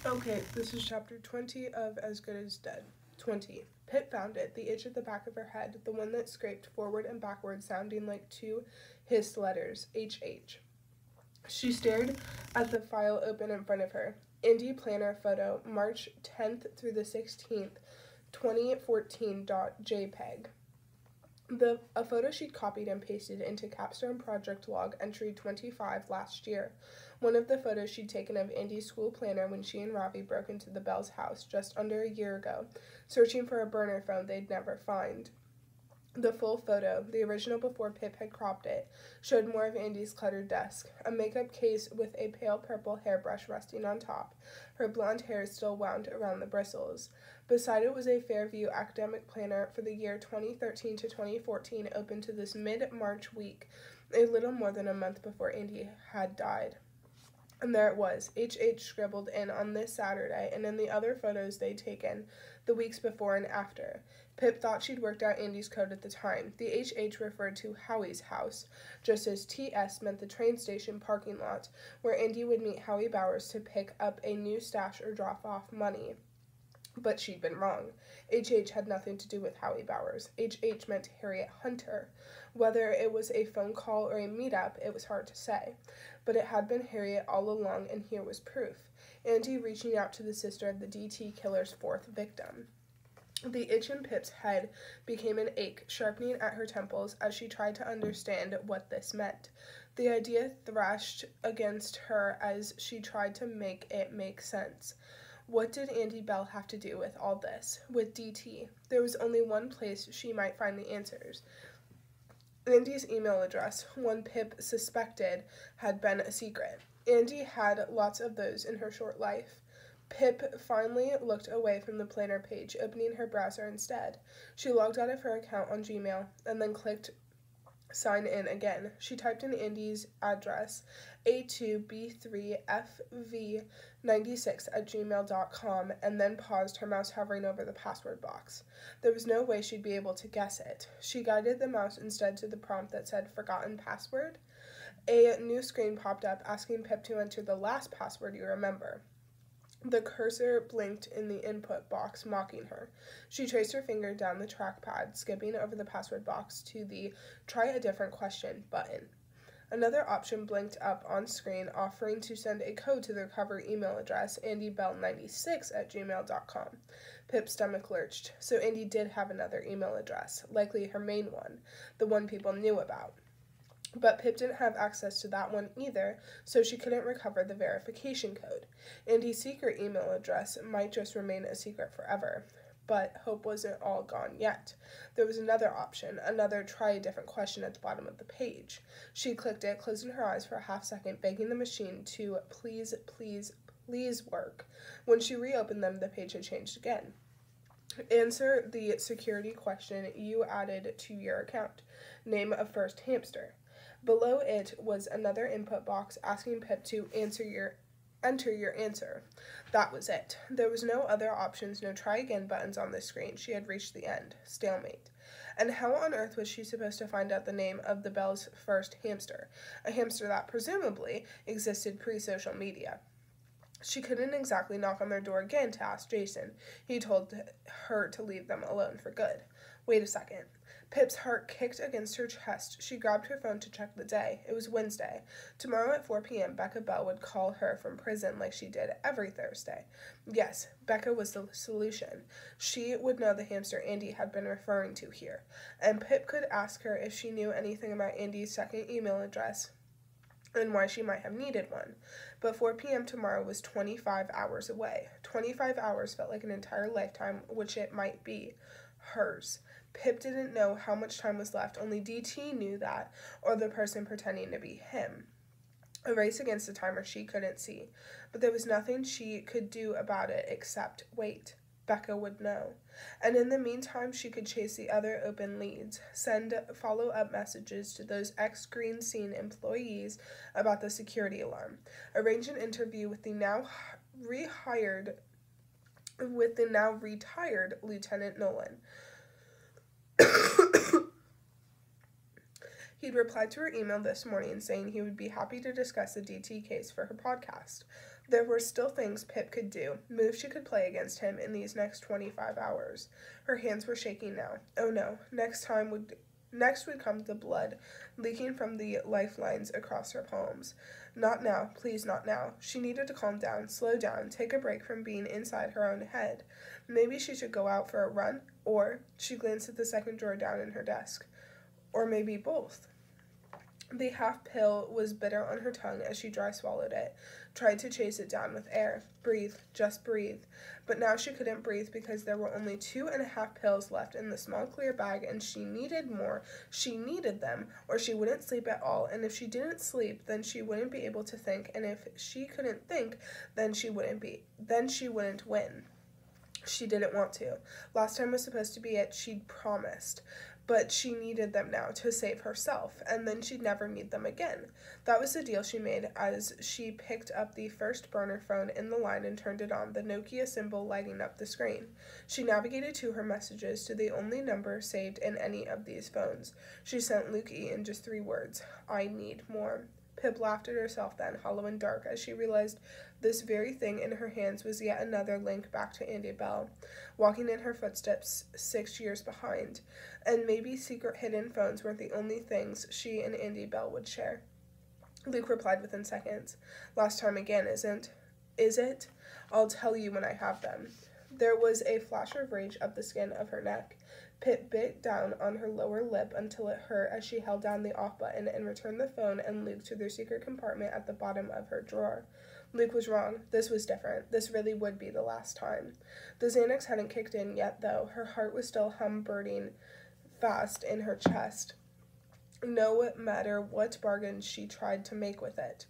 Okay, this is chapter 20 of As Good as Dead. 20. Pip found it, the itch at the back of her head, the one that scraped forward and backward, sounding like two hissed letters, HH. She stared at the file open in front of her. Indie Planner Photo, March 10th through the 16th, 2014.jpg. A photo she'd copied and pasted into Capstone Project Log entry 25 last year. One of the photos she'd taken of Andy's school planner when she and Ravi broke into the Bells' house just under a year ago, searching for a burner phone they'd never find. The full photo, the original before Pip had cropped it, showed more of Andy's cluttered desk, a makeup case with a pale purple hairbrush resting on top, her blonde hair still wound around the bristles. Beside it was a Fairview academic planner for the year 2013 to 2014 open to this mid-March week, a little more than a month before Andy had died. And there it was, HH scribbled in on this Saturday, and in the other photos they'd taken the weeks before and after. Pip thought she'd worked out Andy's code at the time. The HH referred to Howie's house, just as TS meant the train station parking lot, where Andy would meet Howie Bowers to pick up a new stash or drop off money. But she'd been wrong. HH had nothing to do with Howie Bowers. HH meant Harriet Hunter. Whether it was a phone call or a meetup, it was hard to say. But it had been Harriet all along, and here was proof. Andy reaching out to the sister of the DT killer's fourth victim. The itch in Pip's head became an ache, sharpening at her temples as she tried to understand what this meant. The idea thrashed against her as she tried to make it make sense. What did Andy Bell have to do with all this? With DT? There was only one place she might find the answers. Andy's email address, one Pip suspected had been a secret. Andy had lots of those in her short life. Pip finally looked away from the planner page, opening her browser instead. She logged out of her account on Gmail and then clicked sign in again. She typed in Andy's address, a2b3fv96@gmail.com, and then paused, her mouse hovering over the password box. There was no way she'd be able to guess it. She guided the mouse instead to the prompt that said forgotten password. A new screen popped up asking Pip to enter the last password you remember. The cursor blinked in the input box, mocking her. She traced her finger down the trackpad, skipping over the password box to the Try a Different Question button. Another option blinked up on screen, offering to send a code to the recovery email address, andybell96@gmail.com. Pip's stomach lurched. So Andy did have another email address, likely her main one, the one people knew about. But Pip didn't have access to that one either, so she couldn't recover the verification code. Andy's secret email address might just remain a secret forever. But hope wasn't all gone yet. There was another option, another try a different question at the bottom of the page. She clicked it, closing her eyes for a half second, begging the machine to please, please, please work. When she reopened them, the page had changed again. Answer the security question you added to your account. Name of first hamster. Below it was another input box asking Pip to enter your answer. That was it. There was no other options, no try again buttons on the screen. She had reached the end. Stalemate. And how on earth was she supposed to find out the name of the Bell's first hamster? A hamster that presumably existed pre-social media. She couldn't exactly knock on their door again to ask Jason. He told her to leave them alone for good. Wait a second. Pip's heart kicked against her chest. She grabbed her phone to check the day. It was Wednesday. Tomorrow at 4 p.m., Becca Bell would call her from prison like she did every Thursday. Yes, Becca was the solution. She would know the hamster Andy had been referring to here. And Pip could ask her if she knew anything about Andy's second email address and why she might have needed one. But 4 p.m. tomorrow was 25 hours away. 25 hours felt like an entire lifetime, which it might be. Hers. Pip didn't know how much time was left. Only DT knew that, or the person pretending to be him. A race against the timer she couldn't see. But there was nothing she could do about it except wait. Becca would know. And in the meantime, she could chase the other open leads, send follow-up messages to those ex-Green Scene employees about the security alarm, arrange an interview with the now retired Lieutenant Nolan. He'd replied to her email this morning saying he would be happy to discuss the DT case for her podcast. There were still things Pip could do, moves she could play against him in these next 25 hours. Her hands were shaking now. Oh no, next would come the blood leaking from the lifelines across her palms. Not now, please not now. She needed to calm down, slow down, take a break from being inside her own head. Maybe she should go out for a run, or she glanced at the second drawer down in her desk. Or maybe both. The half pill was bitter on her tongue as she dry swallowed it, tried to chase it down with air. Breathe, just breathe. But now she couldn't breathe because there were only 2.5 pills left in the small clear bag, and she needed more. She needed them, or she wouldn't sleep at all, and if she didn't sleep, then she wouldn't be able to think, and if she couldn't think, then she wouldn't win. She didn't want to. Last time was supposed to be it, she'd promised. But she needed them now to save herself, and then she'd never need them again. That was the deal she made as she picked up the first burner phone in the line and turned it on, the Nokia symbol lighting up the screen. She navigated to her messages to the only number saved in any of these phones. She sent Luke E. in just 3 words, I need more. Pip laughed at herself then, hollow and dark, as she realized this very thing in her hands was yet another link back to Andy Bell, walking in her footsteps 6 years behind. And maybe secret hidden phones weren't the only things she and Andy Bell would share. Luke replied within seconds. Last time again, Is it? I'll tell you when I have them. There was a flash of rage up the skin of her neck. Pip bit down on her lower lip until it hurt as she held down the off button and returned the phone and Luke to their secret compartment at the bottom of her drawer. Luke was wrong. This was different. This really would be the last time. The Xanax hadn't kicked in yet, though. Her heart was still humbugging fast in her chest, no matter what bargain she tried to make with it.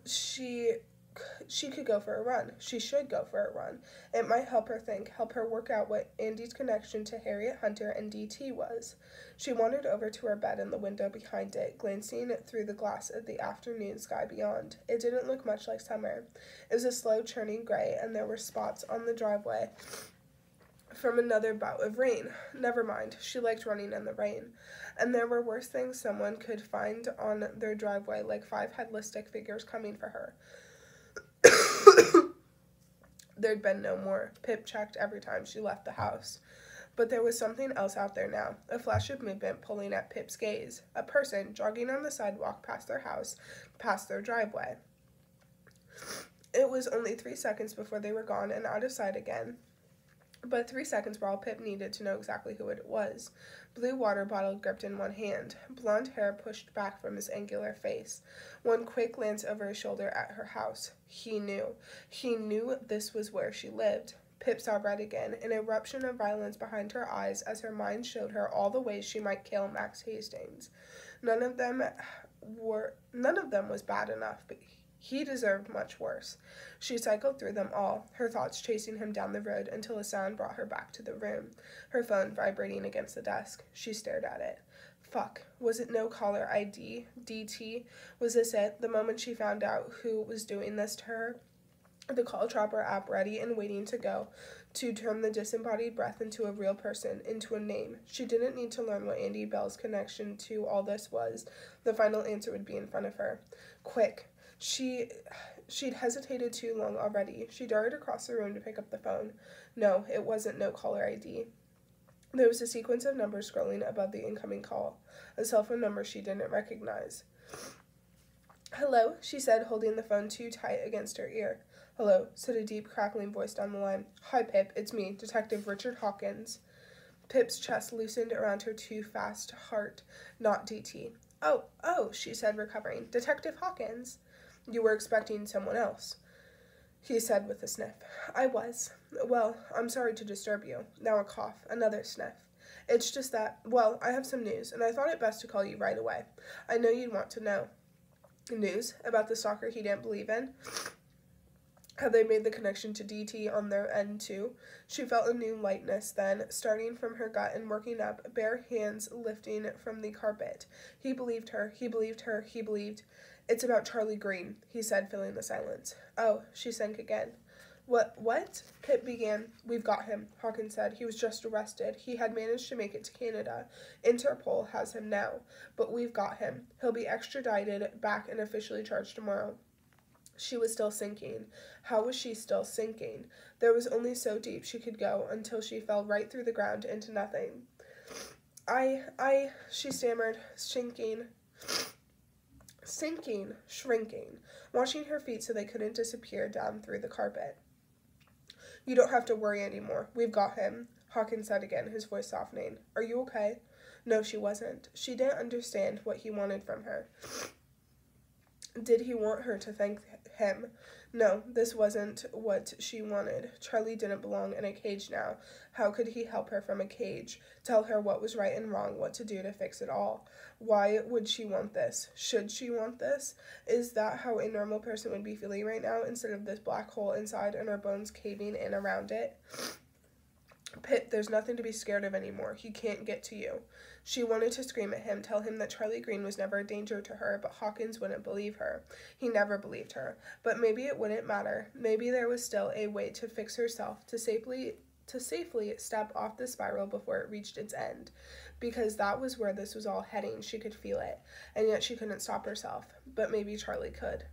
She could go for a run. She should go for a run. It might help her think, help her work out what Andy's connection to Harriet Hunter and DT was. She wandered over to her bed and the window behind it, glancing through the glass at the afternoon sky beyond. It didn't look much like summer. It was a slow churning gray, and there were spots on the driveway from another bout of rain. Never mind, she liked running in the rain. And there were worse things someone could find on their driveway, like 5 headless stick figures coming for her. There'd been no more. Pip checked every time she left the house. But there was something else out there now, a flash of movement pulling at Pip's gaze. A person jogging on the sidewalk past their house, past their driveway. It was only 3 seconds before they were gone and out of sight again. But 3 seconds were all Pip needed to know exactly who it was. Blue water bottle gripped in one hand, blonde hair pushed back from his angular face. One quick glance over his shoulder at her house. He knew. He knew this was where she lived. Pip saw red again, an eruption of violence behind her eyes as her mind showed her all the ways she might kill Max Hastings. None of them was bad enough, but he deserved much worse. She cycled through them all, her thoughts chasing him down the road until a sound brought her back to the room, her phone vibrating against the desk. She stared at it. Fuck. Was it no caller ID? DT? Was this it? The moment she found out who was doing this to her? The call trapper app ready and waiting to go, to turn the disembodied breath into a real person, into a name. She didn't need to learn what Andy Bell's connection to all this was. The final answer would be in front of her. Quick. She'd hesitated too long already. She darted across the room to pick up the phone. No, it wasn't no caller ID. There was a sequence of numbers scrolling above the incoming call, a cell phone number she didn't recognize. Hello, she said, holding the phone too tight against her ear. Hello, said a deep, crackling voice down the line. Hi, Pip, it's me, Detective Richard Hawkins. Pip's chest loosened around her too fast heart, not DT. Oh, she said, recovering. Detective Hawkins. You were expecting someone else, he said with a sniff. I was. Well, I'm sorry to disturb you. Now a cough, another sniff. It's just that, well, I have some news, and I thought it best to call you right away. I know you'd want to know. News? About the stalker he didn't believe in? Had they made the connection to DT on their end, too? She felt a new lightness then, starting from her gut and working up, bare hands lifting from the carpet. He believed her. He believed her. He believed. It's about Charlie Green, he said, filling the silence. Oh, she sank again. What? Pip began. We've got him, Hawkins said. He was just arrested. He had managed to make it to Canada. Interpol has him now. But we've got him. He'll be extradited back and officially charged tomorrow. She was still sinking. How was she still sinking? There was only so deep she could go until she fell right through the ground into nothing. She stammered, sinking, shrinking, washing her feet so they couldn't disappear down through the carpet. You don't have to worry anymore. We've got him, Hawkins said again, his voice softening. Are you okay? No, she wasn't. She didn't understand what he wanted from her. Did he want her to thank him? No, this wasn't what she wanted. Charlie didn't belong in a cage now. How could he help her from a cage? Tell her what was right and wrong, what to do to fix it all? Why would she want this? Should she want this? Is that how a normal person would be feeling right now, instead of this black hole inside and her bones caving in around it? Pip, there's nothing to be scared of anymore. He can't get to you. She wanted to scream at him, tell him that Charlie Green was never a danger to her, but Hawkins wouldn't believe her. He never believed her. But maybe it wouldn't matter. Maybe there was still a way to fix herself, to safely step off the spiral before it reached its end. Because that was where this was all heading. She could feel it, and yet she couldn't stop herself. But maybe Charlie could.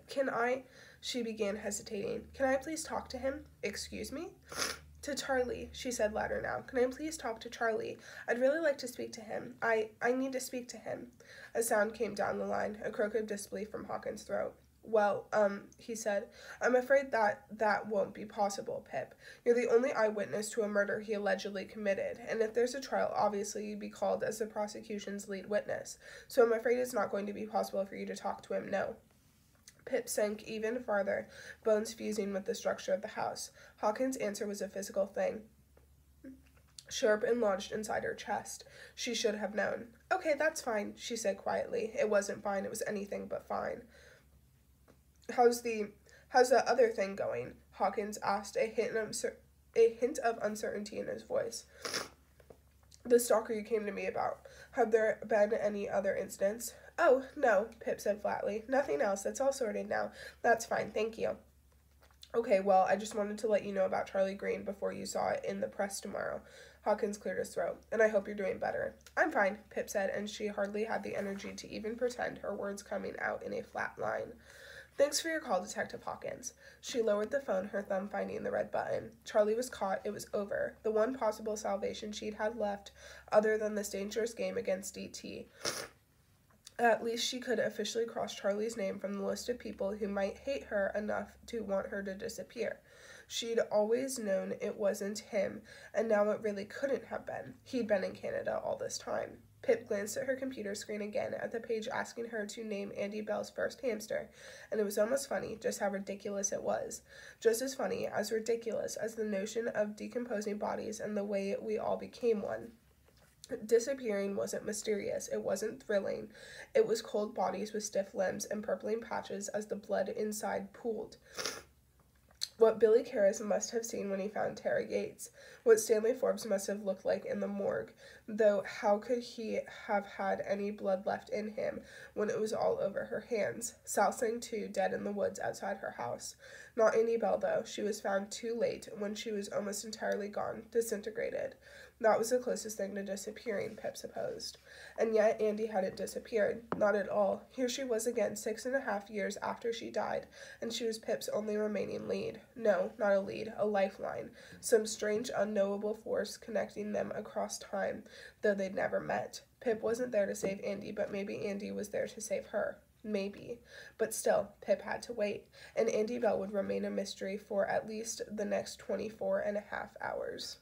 Can I? She began hesitating. Can I please talk to him? Excuse me? To Charlie, she said louder now. Can I please talk to Charlie? I'd really like to speak to him. I need to speak to him. A sound came down the line, a croak of disbelief from Hawkins' throat. Well, he said, I'm afraid that won't be possible, Pip. You're the only eyewitness to a murder he allegedly committed, and if there's a trial, obviously you'd be called as the prosecution's lead witness. So I'm afraid it's not going to be possible for you to talk to him, no. Pip sank even farther, bones fusing with the structure of the house. Hawkins' answer was a physical thing, sharp and lodged inside her chest. She should have known. Okay, that's fine, she said quietly. It wasn't fine, it was anything but fine. How's that other thing going? Hawkins asked, a hint of uncertainty in his voice. The stalker you came to me about. Have there been any other incidents? Oh, no, Pip said flatly. Nothing else. That's all sorted now. That's fine. Thank you. Okay, well, I just wanted to let you know about Charlie Green before you saw it in the press tomorrow. Hawkins cleared his throat. And I hope you're doing better. I'm fine, Pip said, and she hardly had the energy to even pretend, her words coming out in a flat line. Thanks for your call, Detective Hawkins. She lowered the phone, her thumb finding the red button. Charlie was caught. It was over. The one possible salvation she'd had left, other than this dangerous game against DT. At least she could officially cross Charlie's name from the list of people who might hate her enough to want her to disappear. She'd always known it wasn't him, and now it really couldn't have been. He'd been in Canada all this time. Pip glanced at her computer screen again, at the page asking her to name Andy Bell's first hamster, and it was almost funny just how ridiculous it was. Just as funny, as ridiculous as the notion of decomposing bodies and the way we all became one. Disappearing wasn't mysterious, it wasn't thrilling. It was cold bodies with stiff limbs and purpling patches as the blood inside pooled. What Billy Karras must have seen when he found Tara Yates, what Stanley Forbes must have looked like in the morgue, though how could he have had any blood left in him when it was all over her hands? Sal Singh, too, dead in the woods outside her house. Not Andy Bell, though. She was found too late, when she was almost entirely gone, disintegrated. That was the closest thing to disappearing, Pip supposed. And yet Andy hadn't disappeared. Not at all. Here she was again, 6.5 years after she died, and she was Pip's only remaining lead. No, not a lead, a lifeline. Some strange, unknowable force connecting them across time, though they'd never met. Pip wasn't there to save Andy, but maybe Andy was there to save her. Maybe. But still, Pip had to wait, and Andy Bell would remain a mystery for at least the next 24.5 hours.